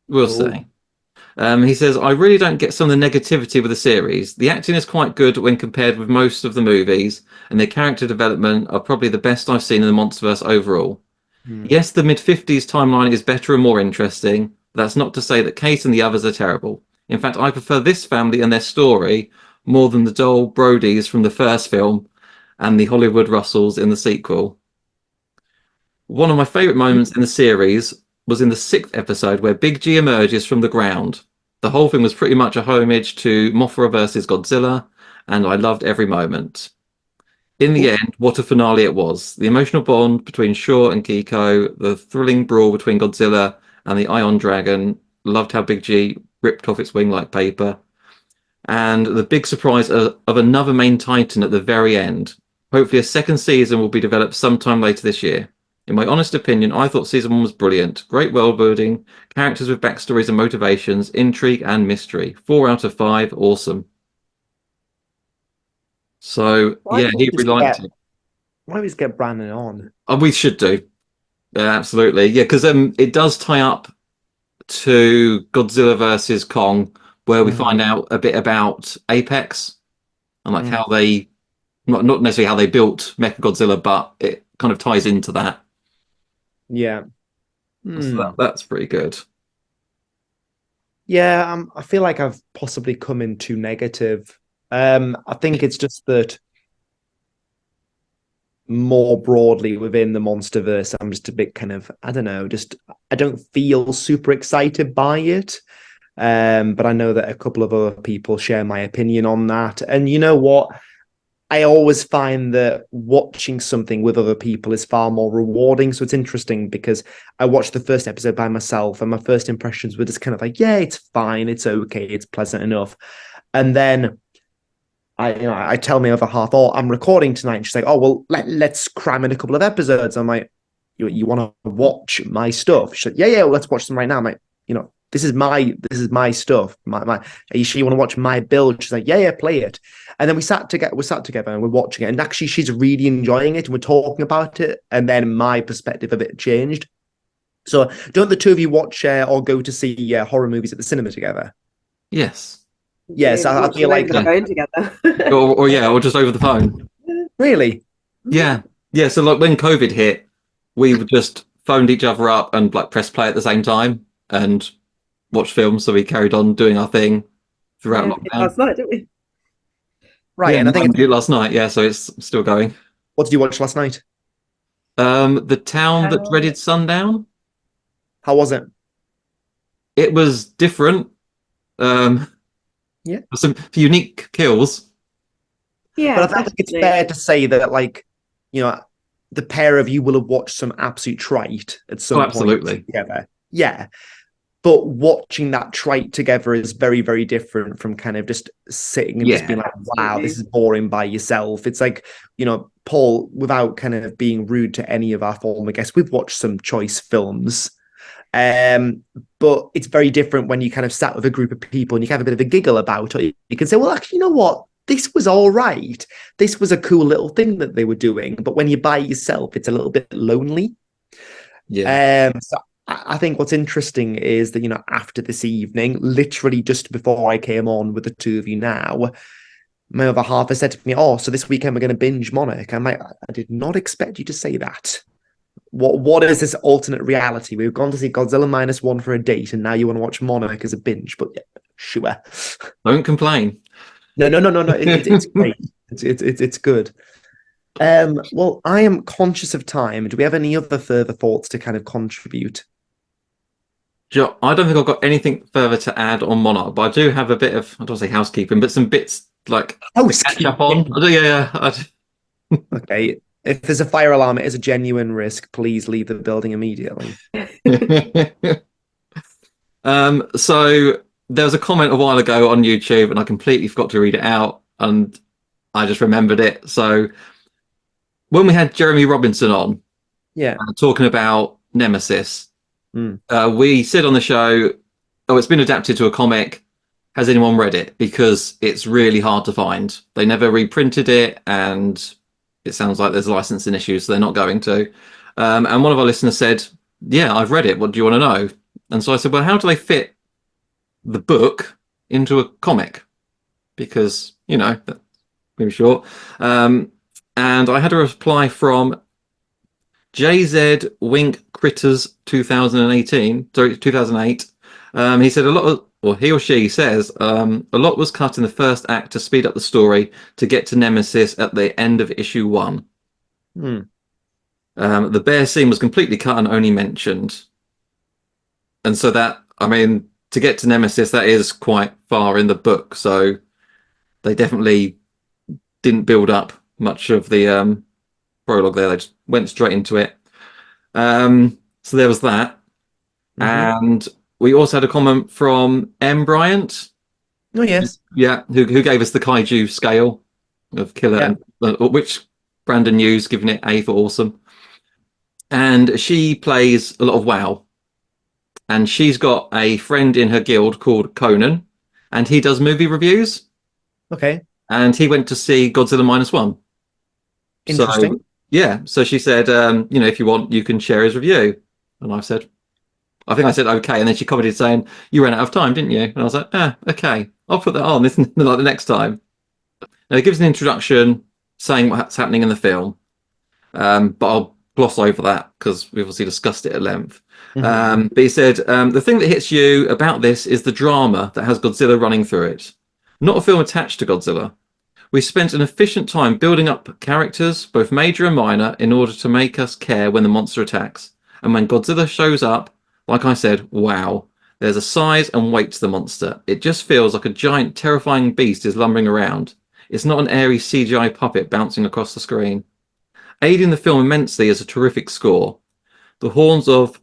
we'll Oh. see. He says, I really don't get some of the negativity with the series. The acting is quite good when compared with most of the movies, and the character development are probably the best I've seen in the Monsterverse overall. Mm. Yes, the mid-50s timeline is better and more interesting, but that's not to say that Kate and the others are terrible. In fact, I prefer this family and their story more than the Dole Brodies from the first film and the Hollywood Russells in the sequel. One of my favourite moments in the series was in the 6th episode where Big G emerges from the ground. The whole thing was pretty much a homage to Mothra versus Godzilla, and I loved every moment. In the Cool. end, what a finale it was. The emotional bond between Shaw and Kiko, the thrilling brawl between Godzilla and the Ion Dragon. Loved how Big G ripped off its wing like paper. And the big surprise of another main Titan at the very end. Hopefully, a second season will be developed sometime later this year. In my honest opinion, I thought season 1 was brilliant. Great world building, characters with backstories and motivations, intrigue and mystery. 4 out of 5, awesome. So, Why yeah, don't we he just really liked get it. why don't we just get Brandon on? We should do. Yeah, absolutely. Yeah, because it does tie up to Godzilla versus Kong, where we Mhm. find out a bit about Apex and like Mm. how they not necessarily how they built Mechagodzilla, but it kind of ties into that. Yeah. So Mm. that's pretty good. Yeah, I feel like I've possibly come in too negative. I think it's just that more broadly within the Monsterverse, I'm just a bit kind of, I don't know, just I don't feel super excited by it. But I know that a couple of other people share my opinion on that. And you know what? I always find that watching something with other people is far more rewarding. So it's interesting because I watched the first episode by myself, and my first impressions were just kind of like, yeah, it's fine, it's okay, it's pleasant enough. And then I tell my other half, oh, I'm recording tonight. And she's like, oh, well, let's cram in a couple of episodes. I'm like, you want to watch my stuff? She's like, yeah, well, let's watch them right now. I'm like, this is my stuff. Are you sure you want to watch my build? She's like, yeah, play it. And then we sat together and we're watching it. And actually, she's really enjoying it, and we're talking about it. And then my perspective of it changed. So, don't the two of you watch or go to see horror movies at the cinema together? Yes. Yes, Do I watch feel them over like the Yeah. phone together. Or yeah, or just over the phone. really. Yeah. Yeah. So like when COVID hit, we just phoned each other up and like press play at the same time and watch films. So we carried on doing our thing throughout Yeah, lockdown. last night, didn't we? Right, Yeah, and I I think did it last night. Yeah, so it's still going. what did you watch last night? The Town That Dreaded Sundown. How was it? It was different. Yeah. Some unique kills. Yeah, But I think it's definitely. fair to say that, like, the pair of you will have watched some absolute trite at Oh, some point absolutely. together. Yeah. But watching that trite together is very, very different from kind of just sitting and just being like, wow, this is boring by yourself. It's like, Paul, without kind of being rude to any of our former guests, we've watched some choice films. But it's very different when you kind of sat with a group of people and you can have a bit of a giggle about it. You can say, well, actually, you know what? This was all right. This was a cool little thing that they were doing. But when you're by yourself, it's a little bit lonely. Yeah. So I think what's interesting is that, after this evening, literally just before I came on with the two of you now, my other half has said to me, oh, so this weekend we're going to binge Monarch. I'm like, I did not expect you to say that. What is this alternate reality? We've gone to see Godzilla -1 for a date, and now you want to watch Monarch as a binge. But yeah, sure. Don't complain. No. It's great. It's good. Well, I am conscious of time. Do we have any other further thoughts to kind of contribute? Joe, I don't think I've got anything further to add on Monarch, but I do have a bit of, I don't want to say housekeeping, but some bits like to catch up on. Yeah. Okay. If there's a fire alarm, it is a genuine risk. Please leave the building immediately. So there was a comment a while ago on YouTube, and I completely forgot to read it out, and I just remembered it. So when we had Jeremy Robinson on, talking about Nemesis, we said on the show, "Oh, it's been adapted to a comic. Has anyone read it? Because it's really hard to find. They never reprinted it, and it sounds like there's licensing issues, so they're not going to." And one of our listeners said, "Yeah, I've read it. What do you want to know?" And so I said, "Well, how do they fit the book into a comic? Because, that's maybe short." And I had a reply from JZ Wink Critters 2008. He said he or she says, a lot was cut in the first act to speed up the story to get to Nemesis at the end of issue 1. The bear scene was completely cut and only mentioned. And so to get to Nemesis, that is quite far in the book. So they definitely didn't build up much of the prologue there. They just went straight into it. So there was that. And we also had a comment from M. Bryant. Oh, yes. Yeah, who gave us the kaiju scale of killer, which Brandon used, giving it A for awesome. And she plays a lot of WoW. And she's got a friend in her guild called Conan, and he does movie reviews. Okay. And he went to see Godzilla -1. Interesting. So she said, if you want, you can share his review. And I said, okay. And then she commented saying, "You ran out of time, didn't you?" And I was like, okay, I'll put that on this like the next time. Now it gives an introduction saying what's happening in the film. But I'll gloss over that because we've obviously discussed it at length. But he said, the thing that hits you about this is the drama that has Godzilla running through it. Not a film attached to Godzilla. We spent an efficient time building up characters, both major and minor, in order to make us care when the monster attacks. And when Godzilla shows up, like I said, wow, there's a size and weight to the monster. It just feels like a giant, terrifying beast is lumbering around. It's not an airy CGI puppet bouncing across the screen. Aiding the film immensely is a terrific score. The horns of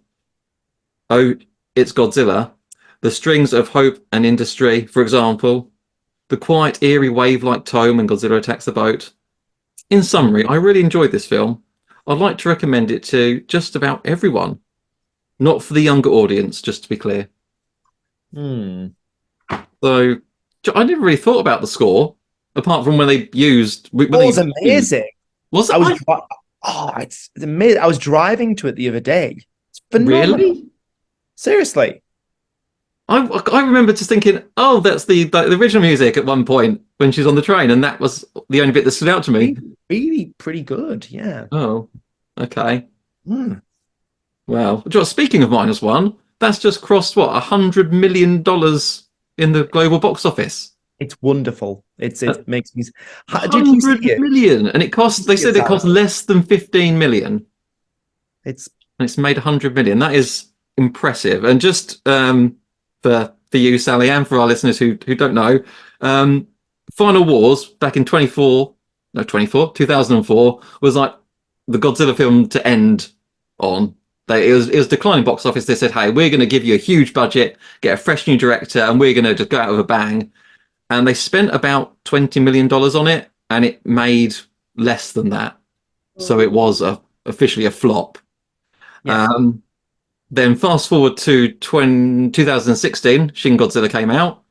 "Oh, it's Godzilla," the strings of "Hope and Industry," for example, the quiet, eerie wave-like tone when Godzilla attacks the boat. In summary, I really enjoyed this film. I'd like to recommend it to just about everyone. Not for the younger audience, just to be clear. So I never really thought about the score, apart from when they used... It was amazing. Was it? It's amazing. I was driving to it the other day. It's phenomenal. Really? Seriously. I remember just thinking, oh, that's the original music at one point when she's on the train, and that was the only bit that stood out to me. Really pretty good, yeah. Oh, okay. Well, speaking of -1, that's just crossed $100 million in the global box office. It's wonderful. It makes me. Did you see it? Million, and it cost. They said it cost less than 15 million. It's made 100 million. That is impressive. And just for you, Sally, and for our listeners who don't know, Final Wars back in 2004 was like the Godzilla film to end on. It was declining box office. They said, "Hey, we're going to give you a huge budget, get a fresh new director, and we're going to just go out with a bang." And they spent about $20 million on it, and it made less than that. So it was officially a flop. Yeah. Then fast forward to 2016, Shin Godzilla came out,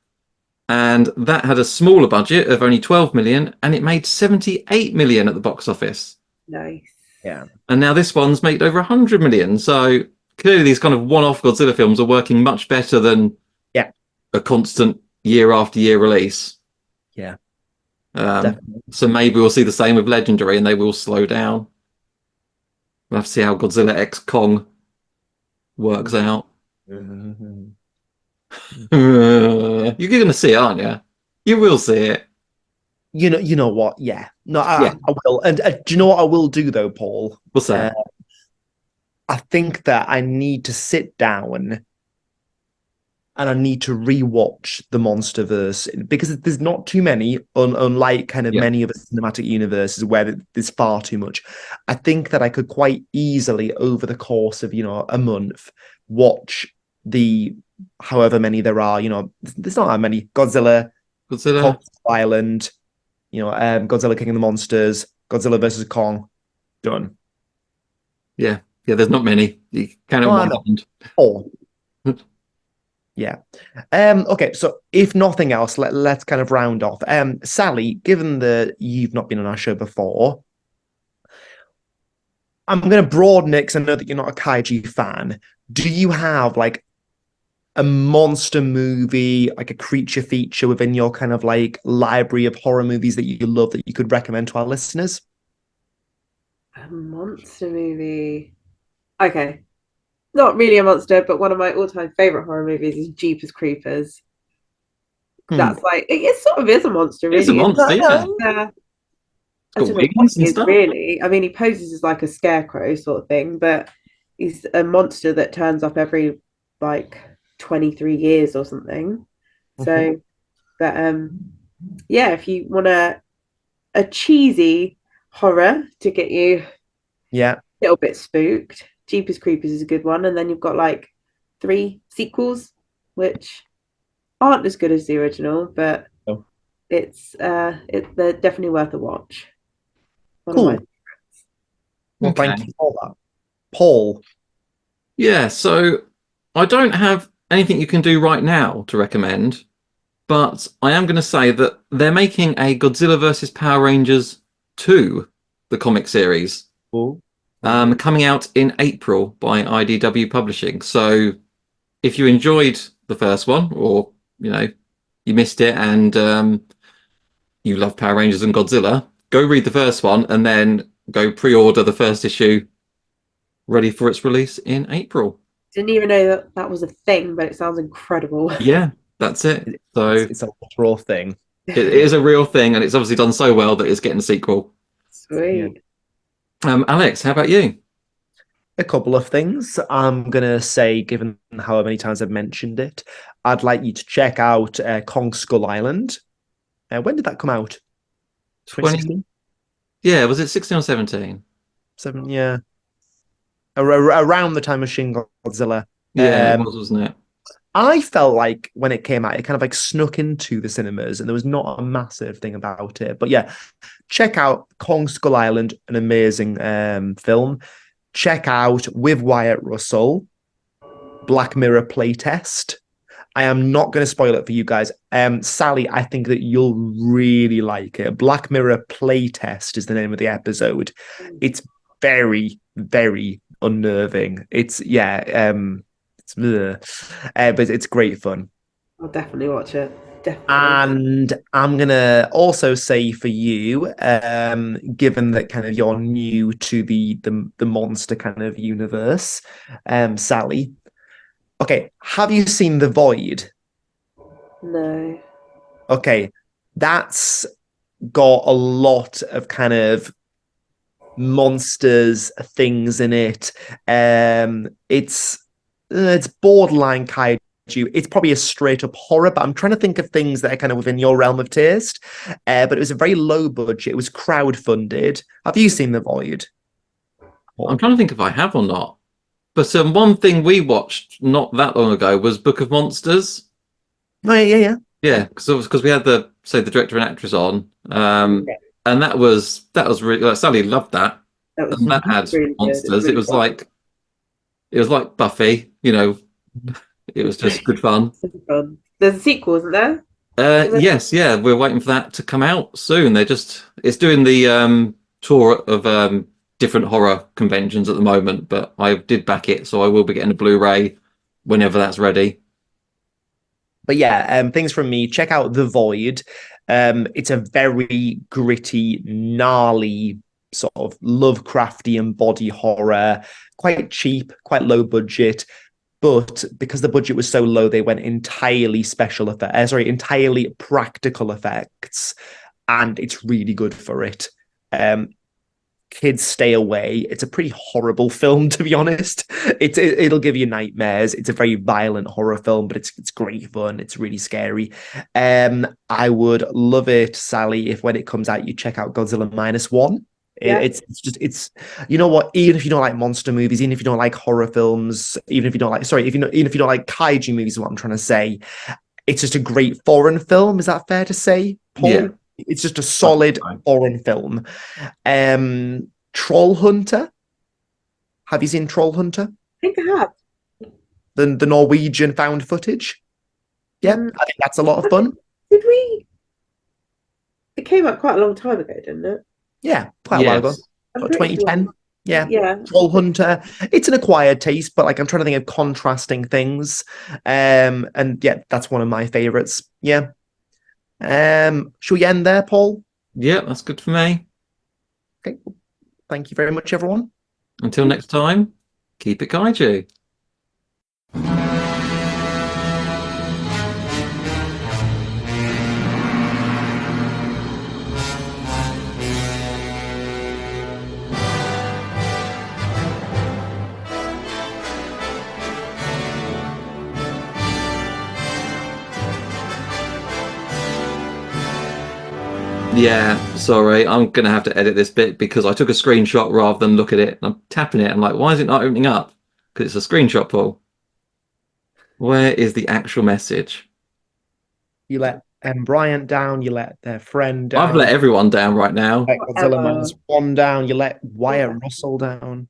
and that had a smaller budget of only 12 million, and it made 78 million at the box office. Nice. Yeah. And now this one's made over 100 million. So clearly these kind of one-off Godzilla films are working much better than a constant year after year release. Yeah. So maybe we'll see the same with Legendary, and they will slow down. We'll have to see how Godzilla X Kong works out. Mm-hmm. You're going to see it, aren't you? You will see it. You know what? Yeah. No, I will. And do you know what I will do though, Paul? What's that? I think that I need to sit down and I need to rewatch the Monsterverse because there's not too many, unlike kind of many of the cinematic universes where there's far too much. I think that I could quite easily, over the course of a month, watch the however many there are. There's not that many. Godzilla, Kong Island, Godzilla King of the Monsters, Godzilla versus Kong, done. Yeah, there's not many. You kind of want four. Yeah. Okay, so if nothing else, let's kind of round off. Sally, given that you've not been on our show before, I'm going to broaden it because I know that you're not a kaiju fan. Do you have like a monster movie, like a creature feature within your kind of like library of horror movies that you love that you could recommend to our listeners? A monster movie. Okay. Not really a monster, but one of my all-time favorite horror movies is Jeepers Creepers. That's like it sort of is a monster, really. It's a monster, yeah. I don't know what he is really. I mean, he poses as like a scarecrow sort of thing, but he's a monster that turns up every like 23 years or something. So, but yeah, if you want a cheesy horror to get you a little bit spooked, Jeepers Creepers is a good one. And then you've got like 3 sequels, which aren't as good as the original, but they're definitely worth a watch. Cool. Well, thank you for that. Paul. Yeah, so I don't have anything you can do right now to recommend, but I am going to say that they're making a Godzilla versus Power Rangers 2, the comic series. Cool. Coming out in April by IDW Publishing. So if you enjoyed the first one, or you missed it and you love Power Rangers and Godzilla, go read the first one and then go pre-order the first issue, ready for its release in April. Didn't even know that was a thing, but it sounds incredible. Yeah, that's it. So it's a real thing. It is a real thing, and it's obviously done so well that it's getting a sequel. Sweet. Yeah. Alex, how about you? A couple of things. I'm going to say, given how many times I've mentioned it, I'd like you to check out Kong Skull Island. When did that come out? 2016? Yeah, was it 16 or 17? Yeah. Around the time of Shin Godzilla. Yeah, it was, wasn't it? I felt like when it came out, it kind of like snuck into the cinemas and there was not a massive thing about it. But yeah, check out Kong Skull Island, an amazing film. Check out, with Wyatt Russell, Black Mirror playtest. I am not going to spoil it for you guys. Sally, I think that you'll really like it. Black Mirror playtest is the name of the episode. It's very, very unnerving. But it's great fun. I'll definitely watch it. Definitely. And I'm gonna also say for you, given that kind of you're new to the monster kind of universe, Sally. Okay, have you seen The Void? No. Okay, that's got a lot of kind of monsters things in it. It's borderline kaiju. It's probably a straight up horror, but I'm trying to think of things that are kind of within your realm of taste. But it was a very low budget. It was crowdfunded. Have you seen The Void? I'm trying to think if I have or not. But one thing we watched not that long ago was Book of Monsters. Oh, yeah. Yeah, because we had the director and actress on, and that was really like, Sally loved that, That was and that had really good. monsters. Really fun. It was like Buffy, it was just good fun. Super fun. There's a sequel, isn't there? Yes, yeah, we're waiting for that to come out soon. It's doing the tour of different horror conventions at the moment, but I did back it, so I will be getting a Blu-ray whenever that's ready. But yeah, things from me. Check out The Void. It's a very gritty, gnarly, sort of Lovecraftian body horror. Quite cheap, quite low budget. But because the budget was so low, they went entirely entirely practical effects, and it's really good for it. Kids, stay away. It's a pretty horrible film, to be honest. It'll give you nightmares. It's a very violent horror film, but it's great fun. It's really scary. I would love it, Sally, if when it comes out, you check out Godzilla -1. Yeah. It's you know what, even if you don't like monster movies, even if you don't like horror films, even if you don't like even if you don't like kaiju movies, is what I'm trying to say, it's just a great foreign film. Is that fair to say, Paul? Yeah. It's just a solid foreign film. Troll Hunter. Have you seen Troll Hunter? I think I have. The Norwegian found footage. Yeah, I think that's a lot of fun. Did we? It came out quite a long time ago, didn't it? Yeah, quite a while ago. I'm About pretty 2010. sure. Yeah. Yeah. Troll Hunter. It's an acquired taste, but like I'm trying to think of contrasting things. And yeah, that's one of my favorites. Yeah. Should we end there, Paul? Yeah, that's good for me. Okay. Thank you very much, everyone. Until next time, keep it kaiju. Yeah, sorry, I'm gonna have to edit this bit because I took a screenshot rather than look at it. I'm tapping it. I'm like, why is it not opening up? Because it's a screenshot, Paul. Where is the actual message? You let Bryant down. You let their friend down. I've let everyone down right now. Let Godzilla -1 down. You let Wyatt Russell down.